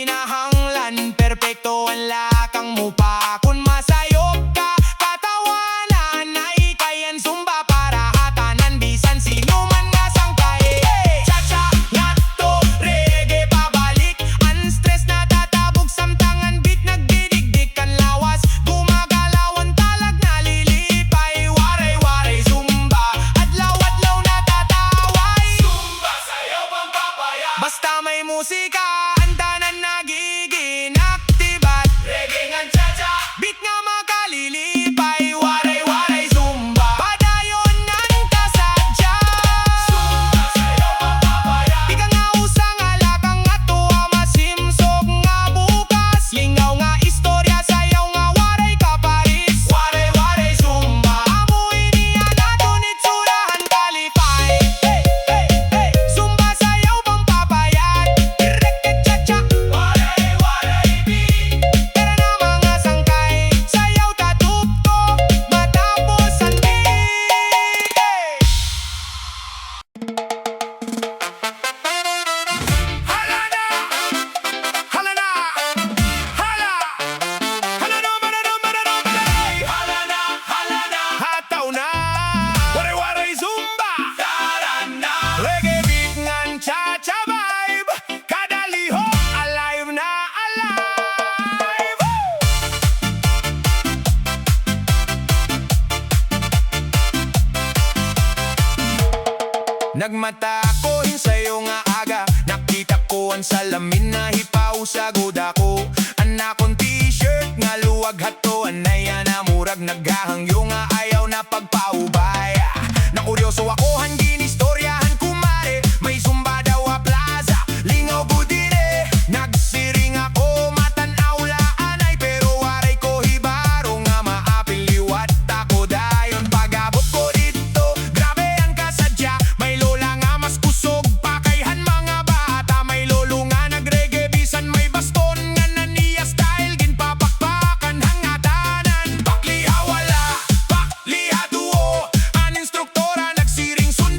kinahanglan, perpekto ang lakang mo pa. Kung masayop ka, katawanan ay kayan Zumba para hatanan bisan sino man nga sangkay. Cha-cha ngadto, reggae pabalik, unstress na tatabog samtangan beat nagdidigdik kan lawas, gumagalawan talag nalilipay. Waray-waray Zumba, adlaw-adlaw na tataway. Zumba sayaw pampapayat, basta may musika ang tanan nagiging aktibat. Reggae ngan cha-cha, beat nga makalilipay. Waray-waray Zumba, padayon nan kasadya. Zumba sayaw pampapayat, di ka nga usang alakang nga tuwa masimsog nga bukas. Lingaw nga istorya, sayaw nga waray kaparis. Waray-waray Zumba, amuin niya naton itsurahan kalipay. Hey, hey, hey, Zumba sayaw pampapayat, reggae cha-cha, waray-waray beat. Tara na mga sangkay, sayaw tatugtog matapos ang beat. Hala na, hala na, hala. Hala na, manay. Hala na, hataw na. Waray-waray Zumba, tara na. Reggae beat ngan cha-cha vibe, kada lihok alive na alive. Nagmata ko sa'yo nga aga, nakita ko ang salamin na hipaw sa goda ko. Anakong t-shirt nga luwag hato, anaya na murag naghahangyo nga ayaw na pagpaubay. Nakuryoso ako hangin istoryahan kumare, may Zumba daw a plaza, lingaw budire. Nagsiring ako matanaw laanay, pero waray ko hibaro nga maapil liwat ako dayon. Pagabot ko dito, grabe ang kasadya, may lola nga mas kusog pakayhan mga bata, may lolo nga nagreggae bisan may baston nga naniya style ginpapakpakan hangatanan. Pakliha wala, pakliha duo, ang instruktora nagsiring sundan.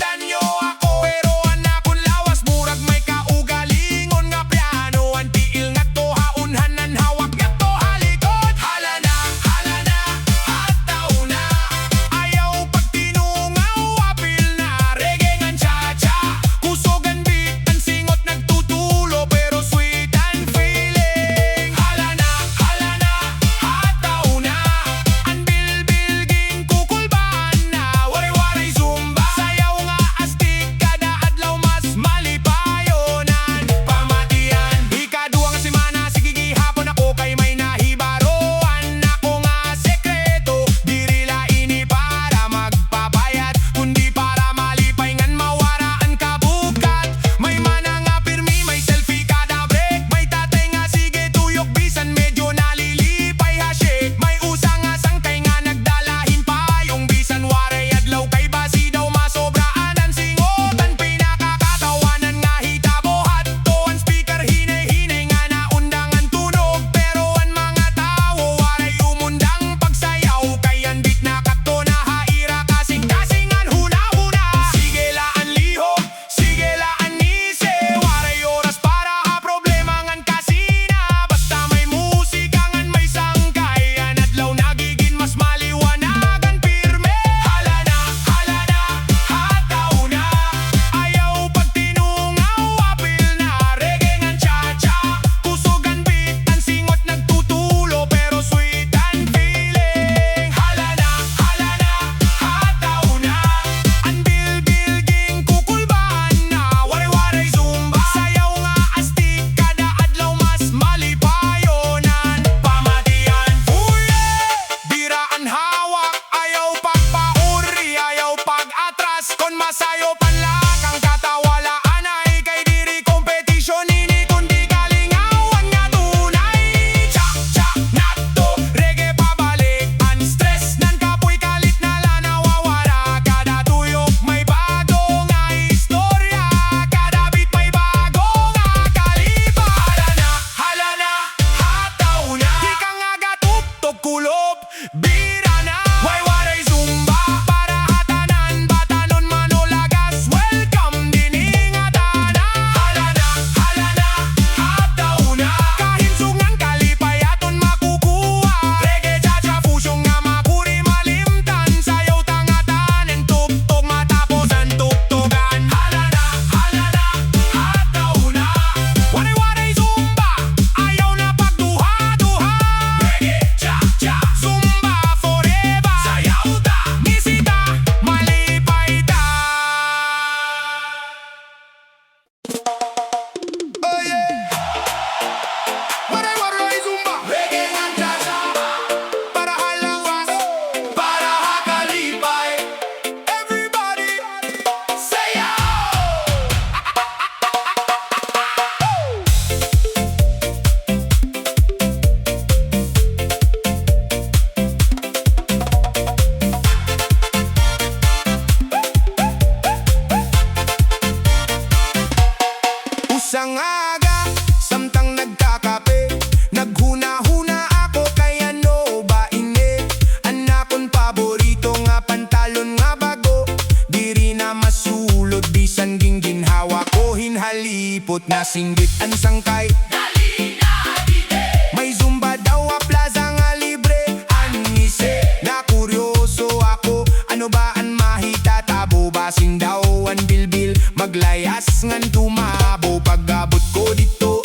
Naghuna-huna ako kay ano ba ini. Anakon paborito nga pantalon nga bago. Diri na masulod bisan ginhawa ko hinhalipot na singgit ang sangkay. Dali na dide. May Zumba daw a plaza nga libre. Anise na kuryoso ako. Ano ba ang mahita tabo basin daw ang bilbil. Maglayas ngan tumabo pag-abot ko dito.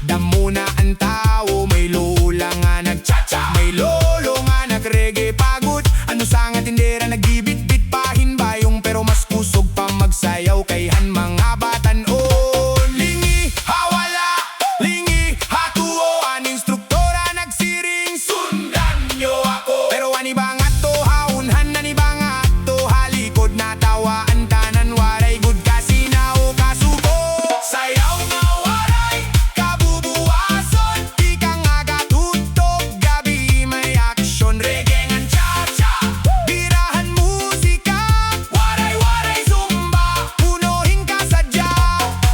Damo na ang tao. May lola nga nag-chacha. May lolo nga nag-reggae pagod. Ano sa nga tindera nagbibit-bit pahin bayong. Pero mas kusog pa magsayaw kayhan mga batan o. Lingi hawala, lingi hatuo. An instruktora nagsiring sundan nyo ako. Pero ani ba nga to haunhan ani ba nga to halikod na tawaan tanan waray good kasi na o kasuko. Sayaw nga waray kabubuason. Di ka nga gatutog gabi may aksyon. Reggae ngan cha-cha. Birahan musika. Waray-waray Zumba. Punuhin ka sadya.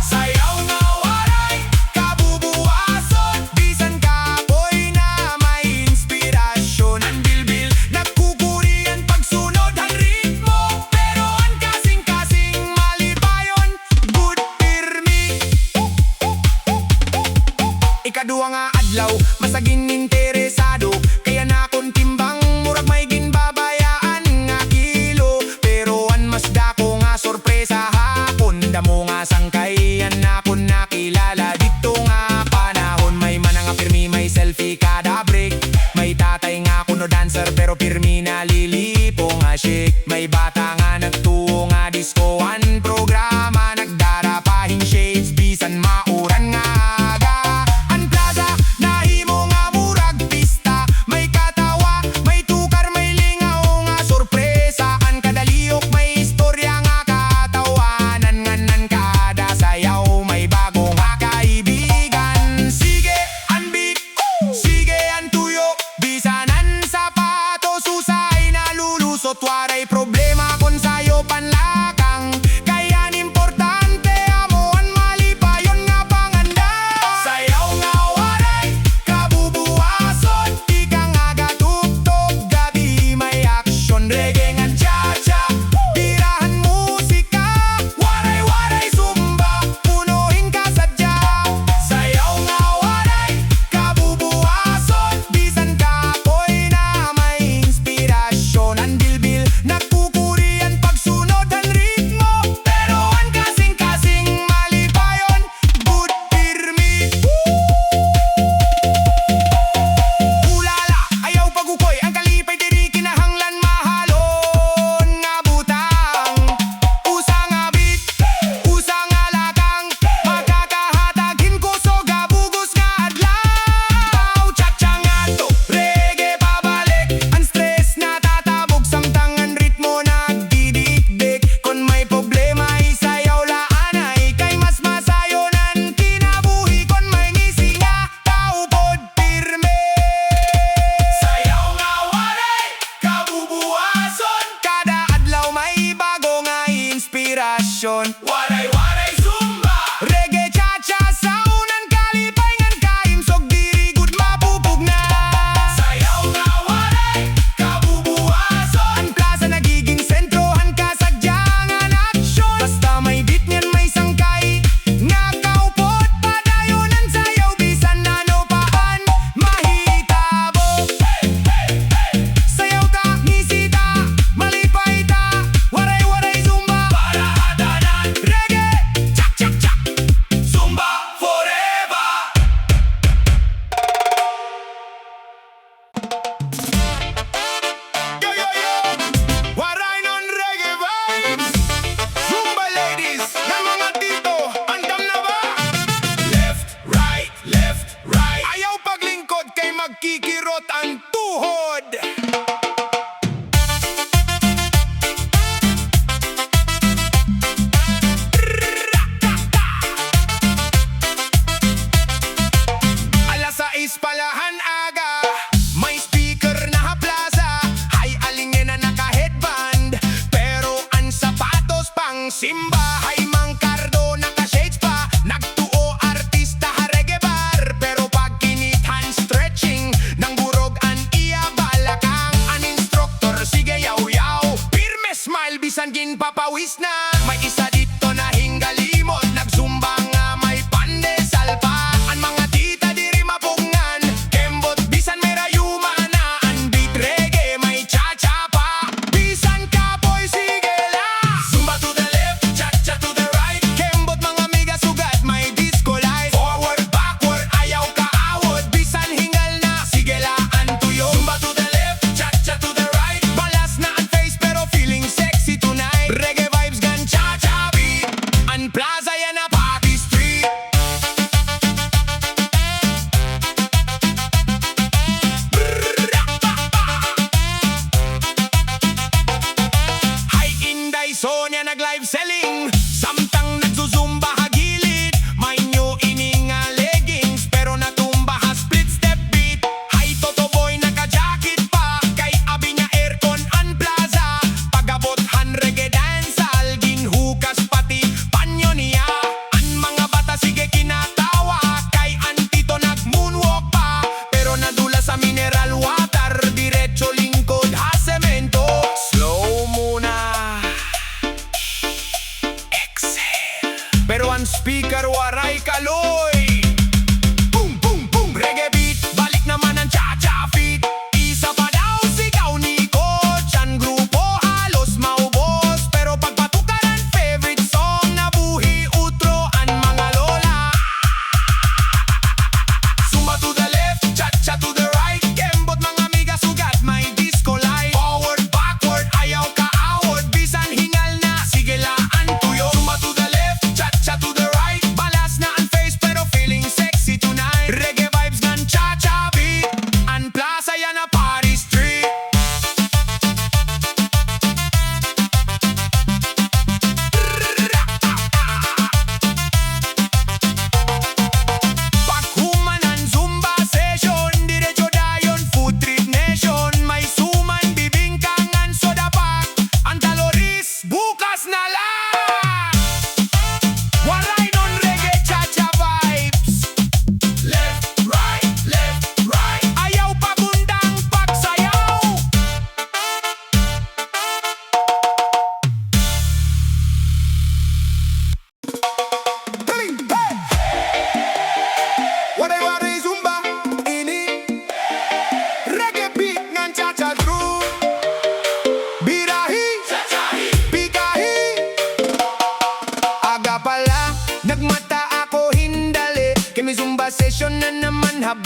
Sayaw nga waray kabubuason. Bisan ka boy na may inspirasyon. Ang bilbil nagkukurian pagsunod ang ritmo. Pero ang kasing-kasing malipayon. Good pirmi. Ikaduwa nga adlaw, masagin interesado. Kaya na akong timbang, murag may ginbabayaan nga kilo. Pero an mas dako nga sorpresa hapon. Damo nga sangkayan na akong nakilala. Dito nga panahon, may mana nga pirmi, may selfie kada break. May tatay nga kuno dancer, pero pirmi na lilipo nga shake. May bata nga nagtuo nga disco, an programa nagdara pahing shades. Bisan mauran nga aga. Ang plaza nahimo nga murag pista. May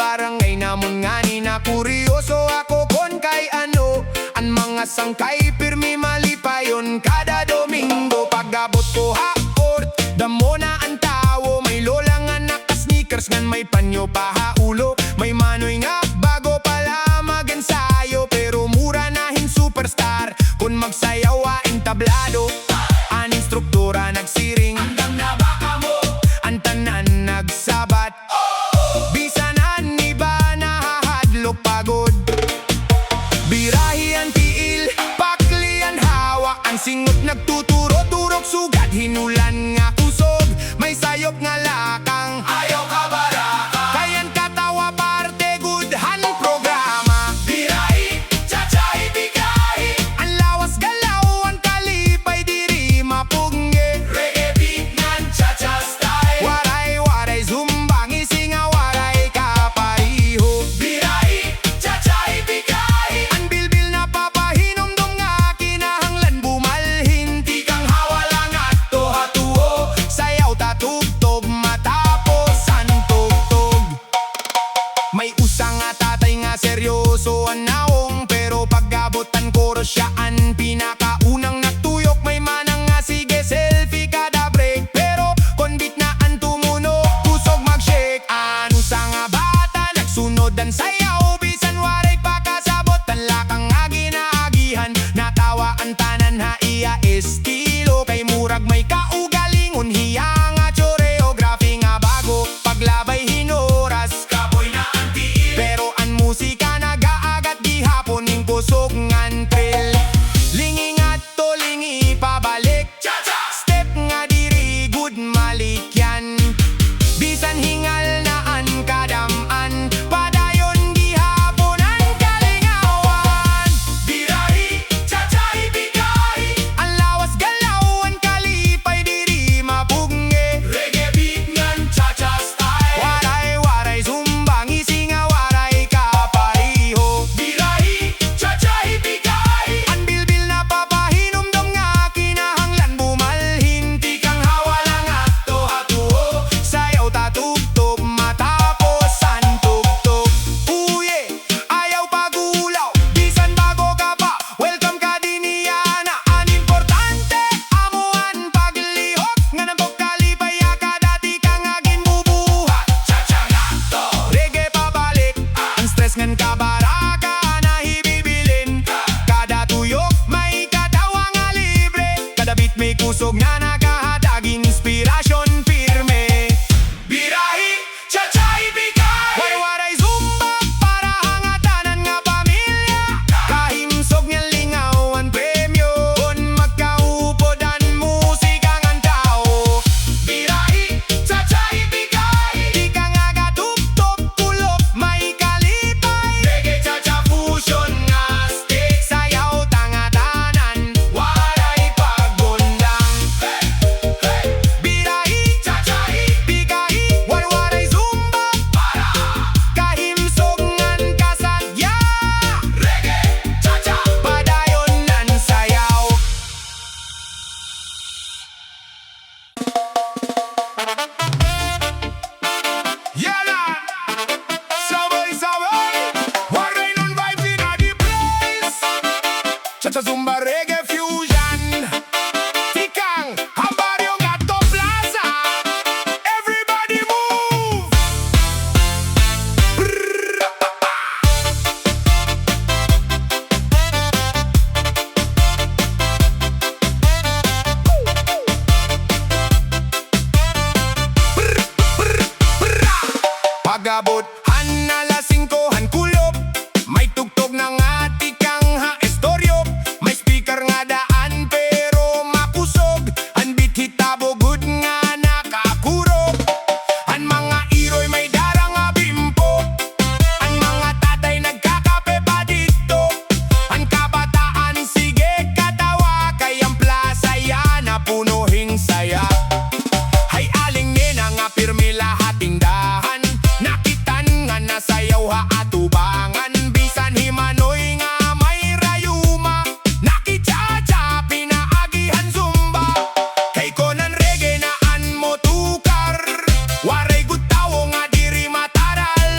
barangay namon nga ni na kuryoso ako kon kay ano ang mga sangkay pirmi malipayon kada Domingo. Pag-abot ko haot damo na ang tawo, may lola nga naka-sneakers ngan may panyo pa haulo, may manoy nga bago pala mag-ensayo pero mura nahin superstar kun magsayaw aing tablado. An instruktora nagsiring Andam na baka mo ang tanan nagsabat, bisanan ni ba nahahadlok pagod. Birahi ang tiil, pakli ang hawak, ang singot nagtuturo-turok sugat hinulan nga kusog, may sayop nga lakang ayaw ka baraka. kayan katawa parte gudhan programa. Birahi, chacha ibigahi, Ang lawas galaw, ang kalipay diri mapungge. reggae beat ngan chacha style. Waray-waray, Zumba, ngisinga waray kapariho. Birahi, chacha ibigahi, Ang bilbil na papahinomdom nga kinahanglan bumalhin. di kang hawalang at toha-tuo. Sayaw tatugtog matapos ang tugtog. May usang nga tatay nga seryoso ang naong, pero pag-abotan koro siya ang pinakaunang nagtuyok. May manang nga sige selfie kada break, pero konbit na ang tumunok kusog mag-shake. Ano sa nga bata nagsunod ang sayaw, bisan waray pakasabot ang lakang nga ginaagihan. Natawa ang tanan ha iya estilo, kay murag may kaugalingon hiya nga choreography nga bago paglabay hinoras. Kapoy na ang tiil, Pero ang musika nagaagat gihapon ning kusog ngan thrill. Lingi nga to lingi pabalik, chacha. step nga diri good malikyan. Bisan hingal na an kadaman, padayon gihapon ang kalingawan. Birahi, chacha ibigahi, Ang lawas galaw, ang kalipay diri mapungge. reggae beat ngan chacha style. Waray-waray, Zumba, ngisinga waray kapariho. Birahi, chacha ibigahi, Ang bilbil na papahinomdom nga kinahanglan bumalhin. di kang hawalang at toha-tuo. Sayaw tatugtog matapos ang tugtog. Uye, ayaw pagulaw, bisan bago ka pa, welcome ka diniyana. Ang importante, amuan paglihok, nga nambok kalipaya ka dati ka nga ginbubuhat. Chacha nga to, Reggae pabalik, ang stress ngan kabaraka na hibibilin. Kada tuyok may katawa nga libre, kada beat may kusog nga nakahatag inspirasyon firme. birahi, chacha ibigahi, Waray-waray, Zumba para hangatanan nga pamilya, kahimsog niyang lingaw ang premyo, kun magkaupod ang musika ngan tao. birahi, chacha ibigahi, Di ka nga katugtog kulop may kalipay, reggae chacha fusion nga stick. sayaw tangatanan, Waray pagbundang. hey, Birahi, chacha bigahi, waray-waray, Zumba, para kahimsog ngan kasadya, reggae chacha. padayon nan sayaw. Yalan, sabay-sabay, waray nun vibes in a the place. Chacha Zumba Reggae Fusion, tikang ang baryo nga to plaza. Everybody move. Pag-abot han alas 5 han kulop, may tugtog na nga tikang ha estoryo, may speaker nga daan pero makusog, han beat hitabo good nga nakakurog, han mga iroy may darang nga bimpo, han mga tatay nagkakape pa dito, han kabataan sige katawa, kay ang plaza ya na punuhing saya. Hay aling nena nga pirmi lahat tindahan, nakitan nga nasayaw ha atubangan, bisan himanoy nga may rayuma, nakichacha pinaagihan Zumba, kay konan reggae na an mo tukar, waray gutawo nga diri mataral,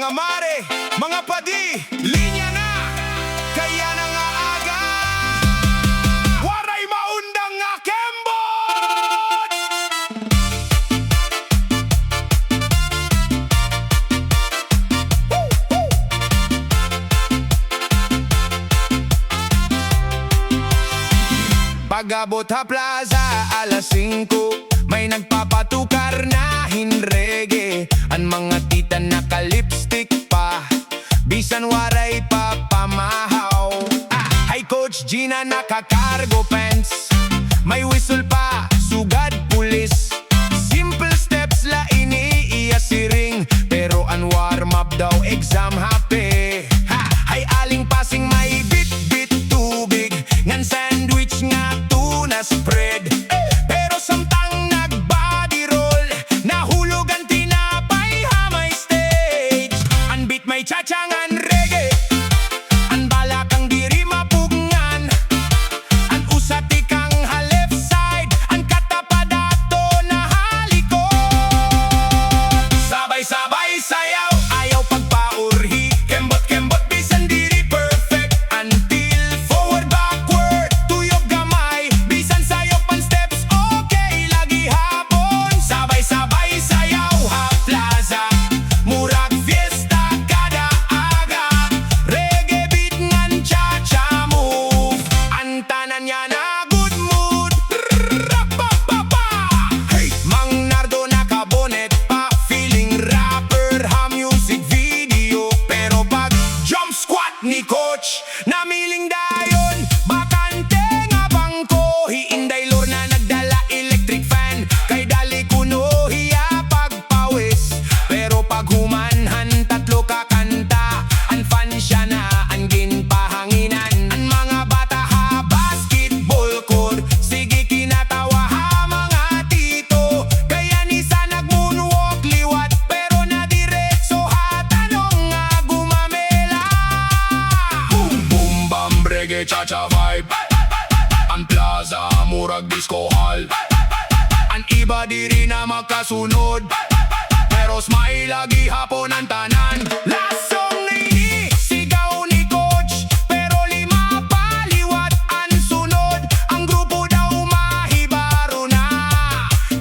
Mga mare, mga padi, linya na, kaya na nga aga. Waray maundang nga kembot! Pag-abot ha plaza, alas 5, may nagpapatukar na hinrege. Ang mga tita naka-lipstick pa, bisan waray pa pamahaw. Hay Coach Gina naka-cargo pants, may whistle pa, sugad pulis. Simple steps la iniiya si ring, pero ang warm-up daw exam happy. Hay aling pasing may bit-bit tubig, ngan sandwich nga tuna spread. Pero samtang nag-body roll, nahulog ang tinapay ha may stage. Ang beat may chacha ngan reggae, ang balak ang diri mapugngan. Ang usati kang ha left side, ang katapadato na halikod. Sabay-sabay sayaw, ayaw pagpaurhi, kembot-kembot bisan diri perfect. Until forward backward, tuyok gamay, bisan sayaw pan steps, okay lagi hapon. Sabay-sabay sayaw ha plaza, murag fiesta kada aga. Reggae beat ngan cha-cha move, ang tanan niya na good mood. Rapapapa! Hey! Mang Nardo nakabonet pa, feeling rapper ha music video. Pero pag jump squat ni Coach, namiling dayon, bakante nga bangko. Hiinday lor na nagdala electric fan, kay dali kuno hiya pagpawis. Pero pag humanhan tatlo ka kanta, ang fan siya na ang ginpahanginan. Ang mga bata ha basketball court, sige kinatawa ha mga tito. Kaya ni sa nag-moonwalk liwat, pero nadiretso ha tanong nga gumamela. Boom boom bam reggae cha-cha vibe, ang plaza murag disco hall. Ang iba diri na makasunod, pero smile lagi hapon ang tanan. Lasong ni sigaw ni Coach, pero lima paliwat ang sunod. Ang grupo daw mahibaro na,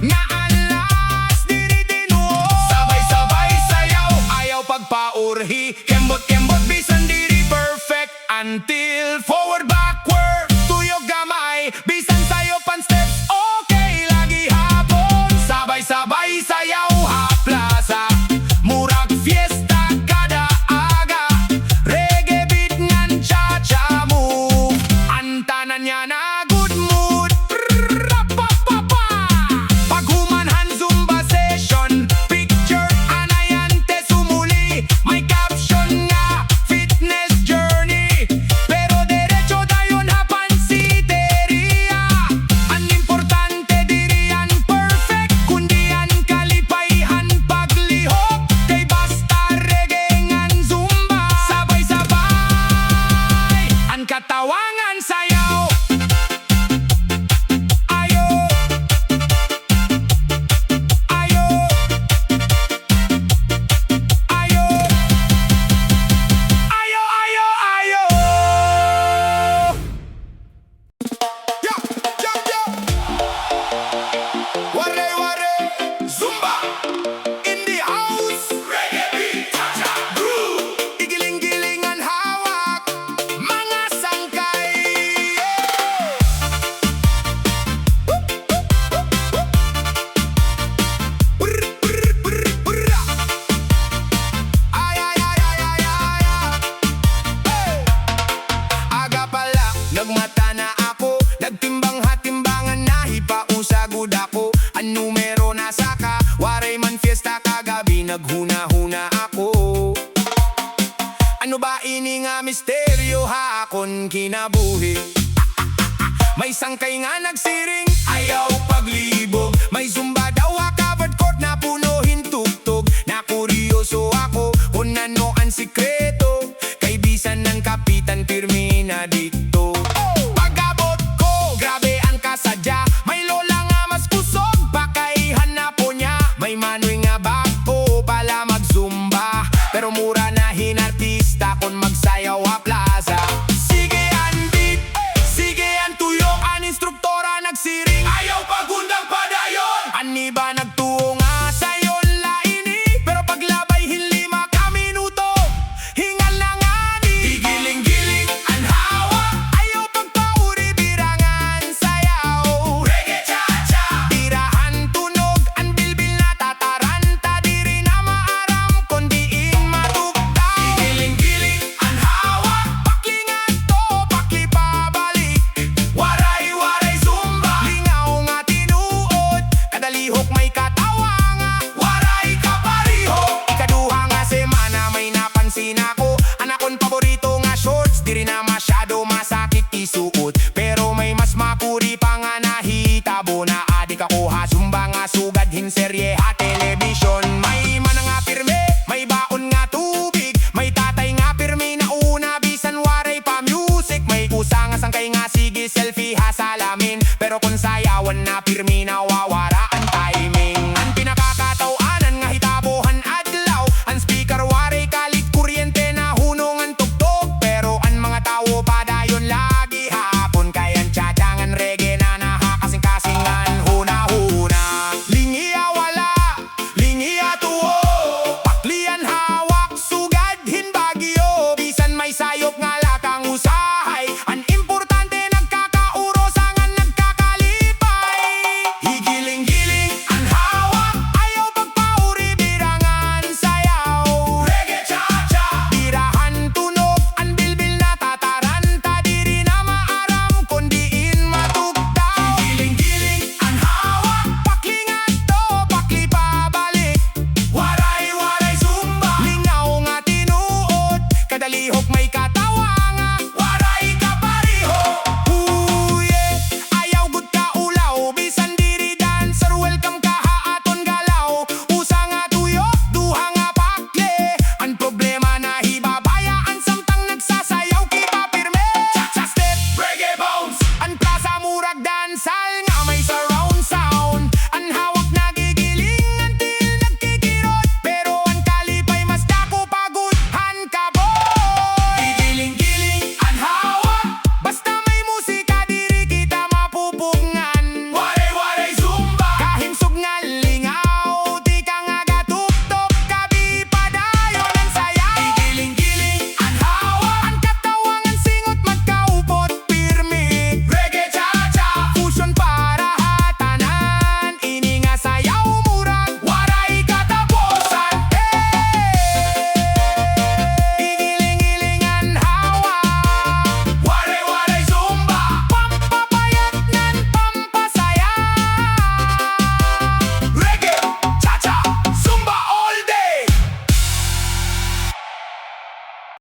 nga alas diri tinuod. Sabay-sabay sayaw, ayaw pagpaurhi, kembot-kembot bisan diri perfect. Until forward backward, tuyok gamay, bisan sayo pan steps, okay lagi hapon. Sabay-sabay sayaw ha plaza, murag fiesta kada aga. Reggae beat ngan cha-cha move, ang tanan niya na good mood. Rapapapa! Pag humanhan Zumba session, picture anayante sumuli, may caption nga fitness journey. Pero derecho dayon ha pansiteria, ang importante diri yan perfect, kundi yan kalipayhan paglihok. Kay basta reggae ngan Zumba, sabay-sabay ang katawangan sayaw. Ayo, ayo, ayo, ayo, ayo, ayo. Yo, yo, yo. Waray-waray, Zumba, in the house. reggae beat, cha-cha groove. Igiling-gilingan hawak, mga sangkay. Brr, brr, brr, brr. Ay, ay, ay, ay, ay, ay, ay. Hey! Aga pala, nagmata na ako, nagtimbang hatimbangan na hipausagod ako. Ang numero nasa ka, waray man fiesta kagabi, naghuna-huna ako. Ano ba ini nga misteryo ha akon kinabuhi? May sangkay nga nagsiring, ayaw paglibog. May Zumba daw ha covered court na punuhin tugtog. Na kuryoso ako kung ano ang sikreto, kay bisan ng kapitan pirmi na dito. Pag-abot ko, grabe ang kasadya, may lola nga mas kusog, pakaihan na po niya. May manoy nga bako pala mag-Zumba, pero pero mura